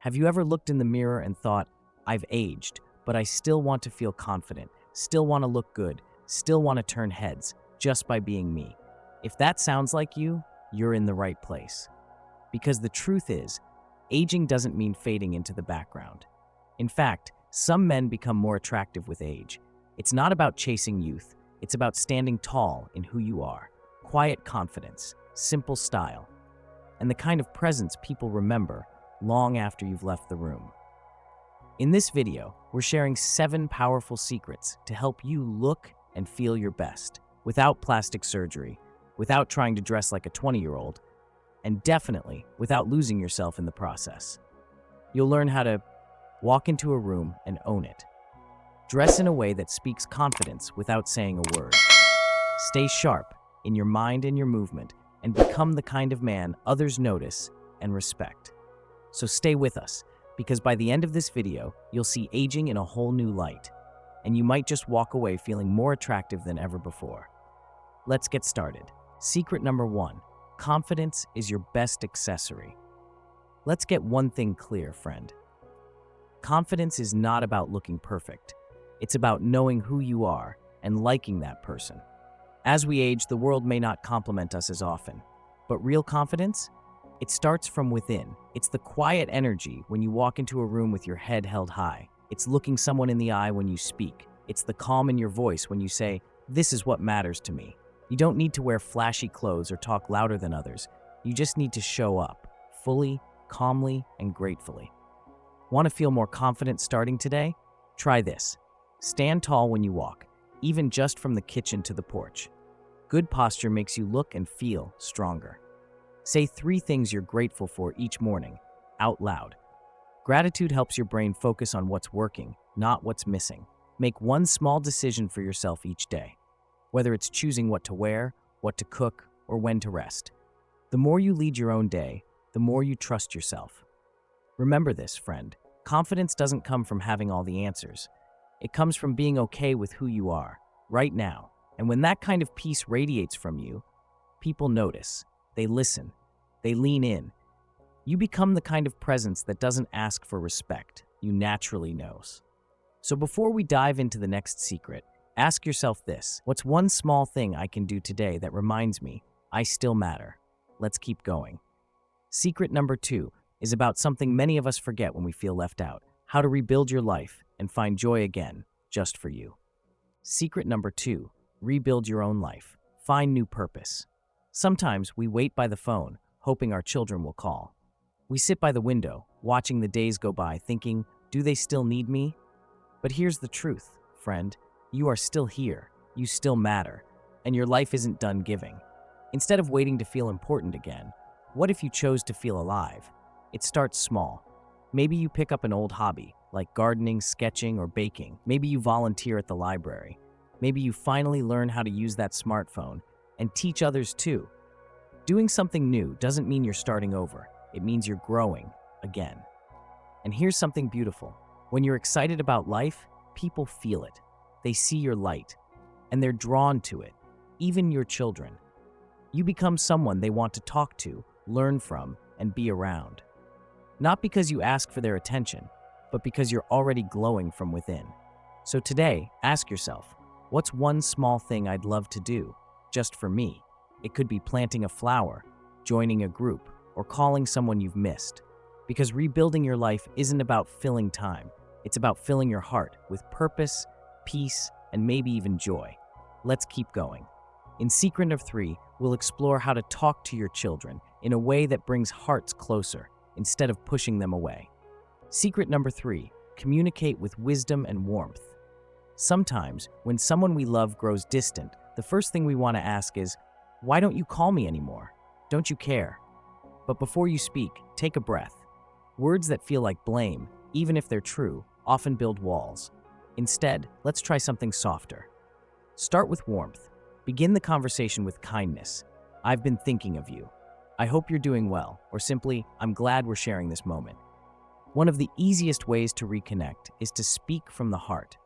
Have you ever looked in the mirror and thought, I've aged, but I still want to feel confident, still want to look good, still want to turn heads, just by being me? If that sounds like you, you're in the right place. Because the truth is, aging doesn't mean fading into the background. In fact, some men become more attractive with age. It's not about chasing youth, it's about standing tall in who you are. Quiet confidence, simple style, and the kind of presence people remember long after you've left the room. In this video, we're sharing 7 powerful secrets to help you look and feel your best, without plastic surgery, without trying to dress like a 20-year-old, and definitely without losing yourself in the process. You'll learn how to walk into a room and own it. Dress in a way that speaks confidence without saying a word. Stay sharp in your mind and your movement, and become the kind of man others notice and respect. So stay with us, because by the end of this video, you'll see aging in a whole new light, and you might just walk away feeling more attractive than ever before. Let's get started. Secret number 1, confidence is your best accessory. Let's get one thing clear, friend. Confidence is not about looking perfect. It's about knowing who you are and liking that person. As we age, the world may not compliment us as often, but real confidence? It starts from within. It's the quiet energy when you walk into a room with your head held high. It's looking someone in the eye when you speak. It's the calm in your voice when you say, "This is what matters to me." You don't need to wear flashy clothes or talk louder than others. You just need to show up, fully, calmly, and gratefully. Want to feel more confident starting today? Try this. Stand tall when you walk, even just from the kitchen to the porch. Good posture makes you look and feel stronger. Say 3 things you're grateful for each morning, out loud. Gratitude helps your brain focus on what's working, not what's missing. Make one small decision for yourself each day, whether it's choosing what to wear, what to cook, or when to rest. The more you lead your own day, the more you trust yourself. Remember this, friend. Confidence doesn't come from having all the answers. It comes from being okay with who you are, right now. And when that kind of peace radiates from you, people notice. They listen. They lean in. You become the kind of presence that doesn't ask for respect. You naturally knows. So before we dive into the next secret, ask yourself this. What's one small thing I can do today that reminds me I still matter? Let's keep going. Secret number 2 is about something many of us forget when we feel left out. How to rebuild your life and find joy again, just for you. Secret number 2, rebuild your own life. Find new purpose. Sometimes we wait by the phone, hoping our children will call. We sit by the window, watching the days go by, thinking, do they still need me? But here's the truth, friend. You are still here, you still matter, and your life isn't done giving. Instead of waiting to feel important again, what if you chose to feel alive? It starts small. Maybe you pick up an old hobby, like gardening, sketching, or baking. Maybe you volunteer at the library. Maybe you finally learn how to use that smartphone and teach others too. Doing something new doesn't mean you're starting over. It means you're growing again. And here's something beautiful. When you're excited about life, people feel it. They see your light, and they're drawn to it, even your children. You become someone they want to talk to, learn from, and be around. Not because you ask for their attention, but because you're already glowing from within. So today, ask yourself, what's one small thing I'd love to do, just for me? It could be planting a flower, joining a group, or calling someone you've missed. Because rebuilding your life isn't about filling time. It's about filling your heart with purpose, peace, and maybe even joy. Let's keep going. In secret number 3, we'll explore how to talk to your children in a way that brings hearts closer instead of pushing them away. Secret number 3, communicate with wisdom and warmth. Sometimes, when someone we love grows distant, the first thing we want to ask is, why don't you call me anymore? Don't you care? But before you speak, take a breath. Words that feel like blame, even if they're true, often build walls. Instead, let's try something softer. Start with warmth. Begin the conversation with kindness. I've been thinking of you. I hope you're doing well, or simply, I'm glad we're sharing this moment. One of the easiest ways to reconnect is to speak from the heart,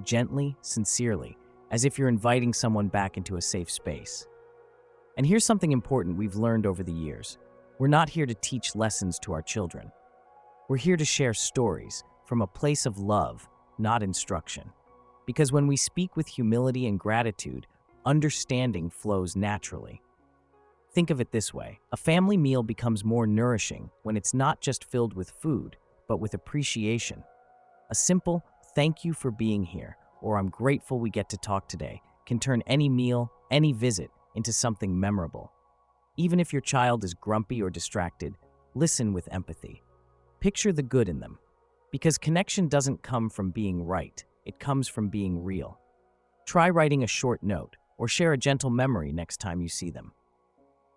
gently, sincerely, as if you're inviting someone back into a safe space. And here's something important we've learned over the years. We're not here to teach lessons to our children. We're here to share stories from a place of love, not instruction. Because when we speak with humility and gratitude, understanding flows naturally. Think of it this way: a family meal becomes more nourishing when it's not just filled with food, but with appreciation. A simple, "Thank you for being here," or "I'm grateful we get to talk today," can turn any meal, any visit, into something memorable. Even if your child is grumpy or distracted, listen with empathy. Picture the good in them. Because connection doesn't come from being right, it comes from being real. Try writing a short note, or share a gentle memory next time you see them.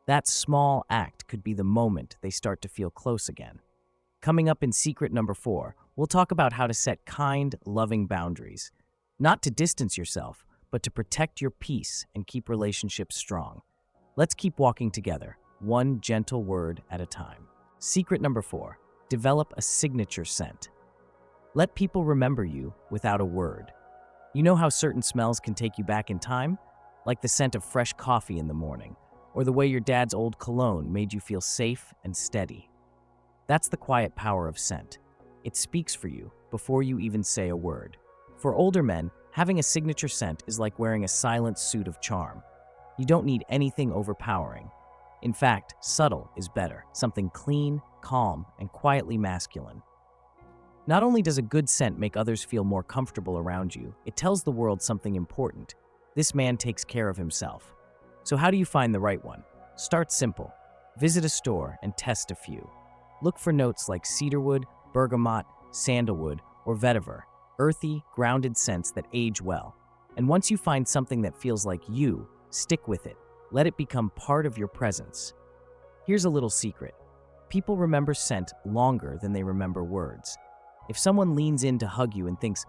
That small act could be the moment they start to feel close again. Coming up in secret number 4, we'll talk about how to set kind, loving boundaries. Not to distance yourself, but to protect your peace and keep relationships strong. Let's keep walking together, one gentle word at a time. Secret number 4, develop a signature scent. Let people remember you without a word. You know how certain smells can take you back in time? Like the scent of fresh coffee in the morning, or the way your dad's old cologne made you feel safe and steady. That's the quiet power of scent. It speaks for you before you even say a word. For older men, having a signature scent is like wearing a silent suit of charm. You don't need anything overpowering. In fact, subtle is better, something clean, calm, and quietly masculine. Not only does a good scent make others feel more comfortable around you, it tells the world something important. This man takes care of himself. So how do you find the right one? Start simple. Visit a store and test a few. Look for notes like cedarwood, bergamot, sandalwood, or vetiver, earthy, grounded scents that age well. And once you find something that feels like you, stick with it. Let it become part of your presence. Here's a little secret. People remember scent longer than they remember words. If someone leans in to hug you and thinks,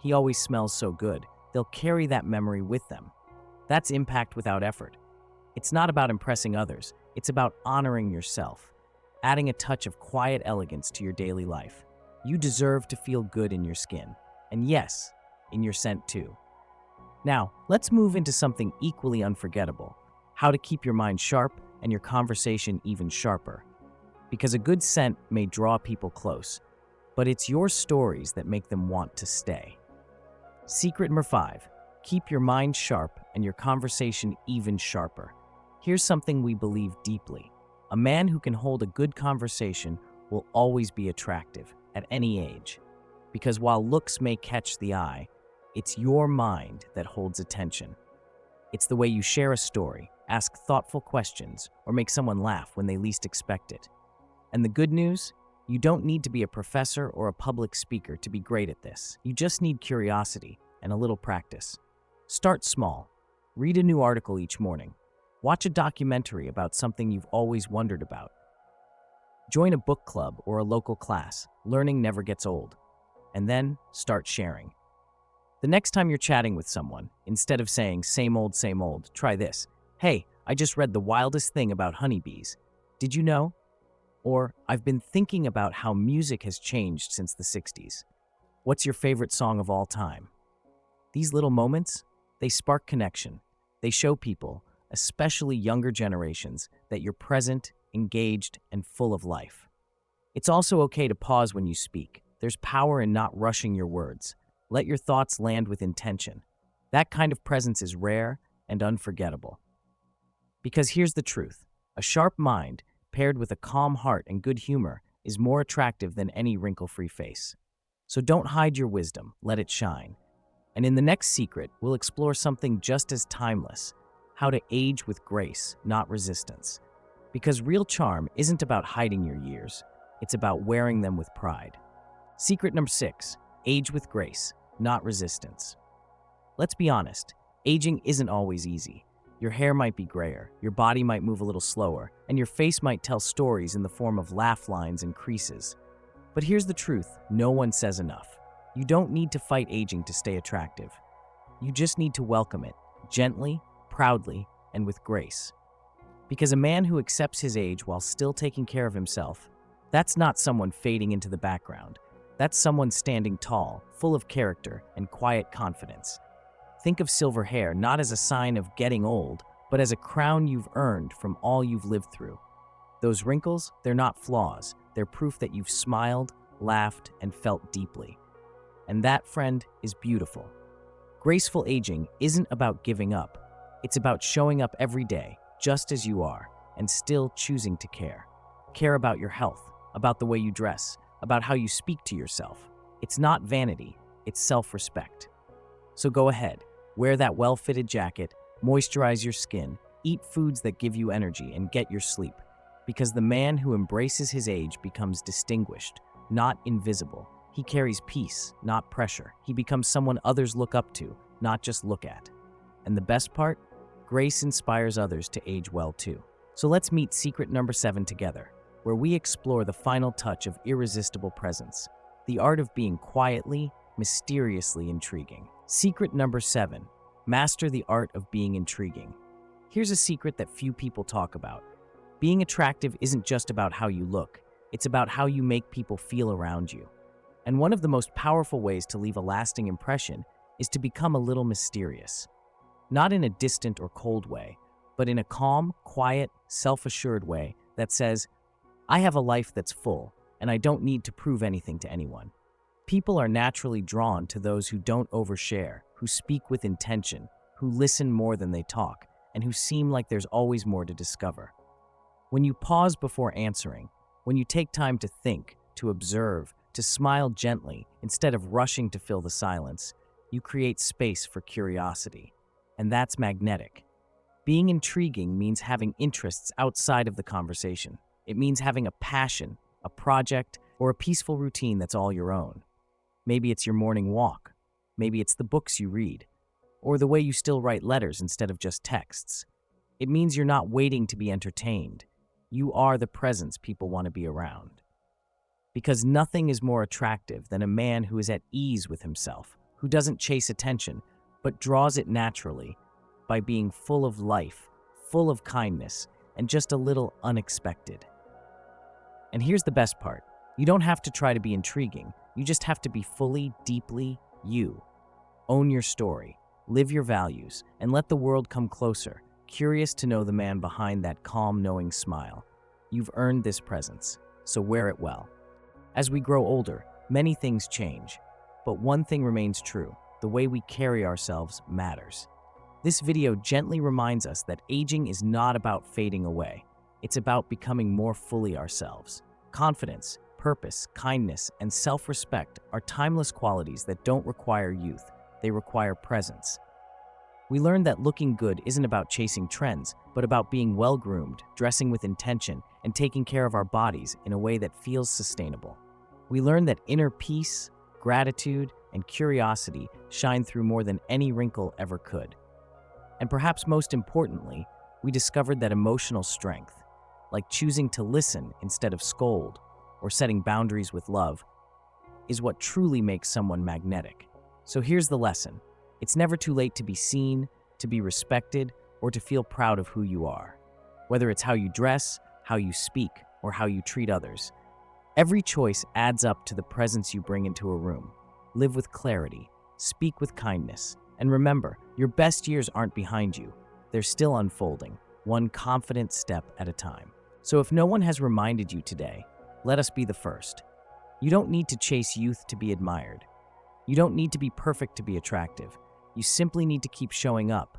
he always smells so good, they'll carry that memory with them. That's impact without effort. It's not about impressing others, it's about honoring yourself, adding a touch of quiet elegance to your daily life. You deserve to feel good in your skin, and yes, in your scent too. Now, let's move into something equally unforgettable: how to keep your mind sharp and your conversation even sharper. Because a good scent may draw people close, but it's your stories that make them want to stay. Secret number 5, keep your mind sharp and your conversation even sharper. Here's something we believe deeply. A man who can hold a good conversation will always be attractive at any age. Because while looks may catch the eye, it's your mind that holds attention. It's the way you share a story, ask thoughtful questions, or make someone laugh when they least expect it. And the good news? You don't need to be a professor or a public speaker to be great at this. You just need curiosity and a little practice. Start small. Read a new article each morning. Watch a documentary about something you've always wondered about. Join a book club or a local class. Learning never gets old. And then start sharing. The next time you're chatting with someone, instead of saying same old, try this. "Hey, I just read the wildest thing about honeybees. Did you know?" Or, "I've been thinking about how music has changed since the 60s. What's your favorite song of all time?" These little moments, they spark connection. They show people, especially younger generations, that you're present, engaged, and full of life. It's also okay to pause when you speak. There's power in not rushing your words. Let your thoughts land with intention. That kind of presence is rare and unforgettable. Because here's the truth: a sharp mind, paired with a calm heart and good humor, is more attractive than any wrinkle-free face. So don't hide your wisdom, let it shine. And in the next secret, we'll explore something just as timeless: how to age with grace, not resistance. Because real charm isn't about hiding your years, it's about wearing them with pride. Secret number 6, age with grace, not resistance. Let's be honest, aging isn't always easy. Your hair might be grayer, your body might move a little slower, and your face might tell stories in the form of laugh lines and creases. But here's the truth: no one says enough. You don't need to fight aging to stay attractive. You just need to welcome it, gently, proudly, and with grace. Because a man who accepts his age while still taking care of himself, that's not someone fading into the background. That's someone standing tall, full of character and quiet confidence. Think of silver hair not as a sign of getting old, but as a crown you've earned from all you've lived through. Those wrinkles, they're not flaws. They're proof that you've smiled, laughed, and felt deeply. And that, friend, is beautiful. Graceful aging isn't about giving up. It's about showing up every day, just as you are, and still choosing to care. Care about your health, about the way you dress, about how you speak to yourself. It's not vanity, it's self-respect. So go ahead, wear that well-fitted jacket, moisturize your skin, eat foods that give you energy, and get your sleep. Because the man who embraces his age becomes distinguished, not invisible. He carries peace, not pressure. He becomes someone others look up to, not just look at. And the best part? Grace inspires others to age well too. So let's meet secret number 7 together, where we explore the final touch of irresistible presence, the art of being quietly, mysteriously intriguing. Secret number 7, master the art of being intriguing. Here's a secret that few people talk about. Being attractive isn't just about how you look, it's about how you make people feel around you. And one of the most powerful ways to leave a lasting impression is to become a little mysterious. Not in a distant or cold way, but in a calm, quiet, self-assured way that says, I have a life that's full, and I don't need to prove anything to anyone. People are naturally drawn to those who don't overshare, who speak with intention, who listen more than they talk, and who seem like there's always more to discover. When you pause before answering, when you take time to think, to observe, to smile gently instead of rushing to fill the silence, you create space for curiosity. And that's magnetic. Being intriguing means having interests outside of the conversation. It means having a passion, a project, or a peaceful routine that's all your own. Maybe it's your morning walk. Maybe it's the books you read, or the way you still write letters instead of just texts. It means you're not waiting to be entertained. You are the presence people want to be around. Because nothing is more attractive than a man who is at ease with himself, who doesn't chase attention, but draws it naturally by being full of life, full of kindness, and just a little unexpected. And here's the best part. You don't have to try to be intriguing. You just have to be fully, deeply you. Own your story, live your values, and let the world come closer, curious to know the man behind that calm, knowing smile. You've earned this presence, so wear it well. As we grow older, many things change, but one thing remains true: the way we carry ourselves matters. This video gently reminds us that aging is not about fading away. It's about becoming more fully ourselves. Confidence, purpose, kindness, and self-respect are timeless qualities that don't require youth. They require presence. We learned that looking good isn't about chasing trends, but about being well-groomed, dressing with intention, and taking care of our bodies in a way that feels sustainable. We learned that inner peace, gratitude, and curiosity shine through more than any wrinkle ever could. And perhaps most importantly, we discovered that emotional strength, like choosing to listen instead of scold, or setting boundaries with love, is what truly makes someone magnetic. So here's the lesson. It's never too late to be seen, to be respected, or to feel proud of who you are. Whether it's how you dress, how you speak, or how you treat others, every choice adds up to the presence you bring into a room. Live with clarity, speak with kindness, and remember, your best years aren't behind you. They're still unfolding, one confident step at a time. So if no one has reminded you today, let us be the first. You don't need to chase youth to be admired. You don't need to be perfect to be attractive. You simply need to keep showing up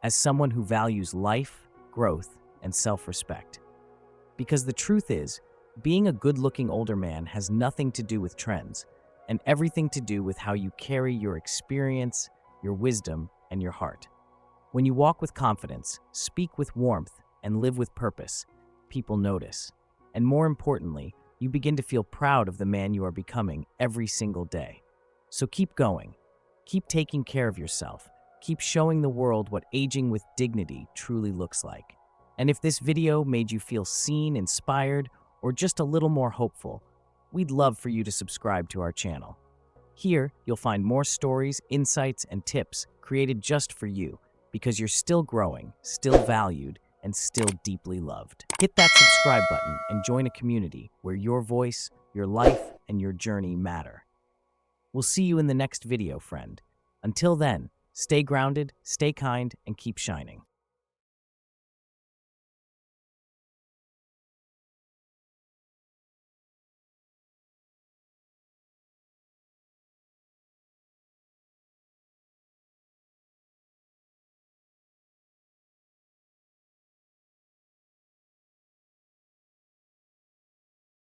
as someone who values life, growth, and self-respect. Because the truth is, being a good-looking older man has nothing to do with trends, and everything to do with how you carry your experience, your wisdom, and your heart. When you walk with confidence, speak with warmth, and live with purpose, people notice. And more importantly, you begin to feel proud of the man you are becoming every single day. So keep going. Keep taking care of yourself. Keep showing the world what aging with dignity truly looks like. And if this video made you feel seen, inspired, or just a little more hopeful, we'd love for you to subscribe to our channel. Here, you'll find more stories, insights, and tips created just for you, because you're still growing, still valued, and still deeply loved. Hit that subscribe button and join a community where your voice, your life, and your journey matter. We'll see you in the next video, friend. Until then, stay grounded, stay kind, and keep shining.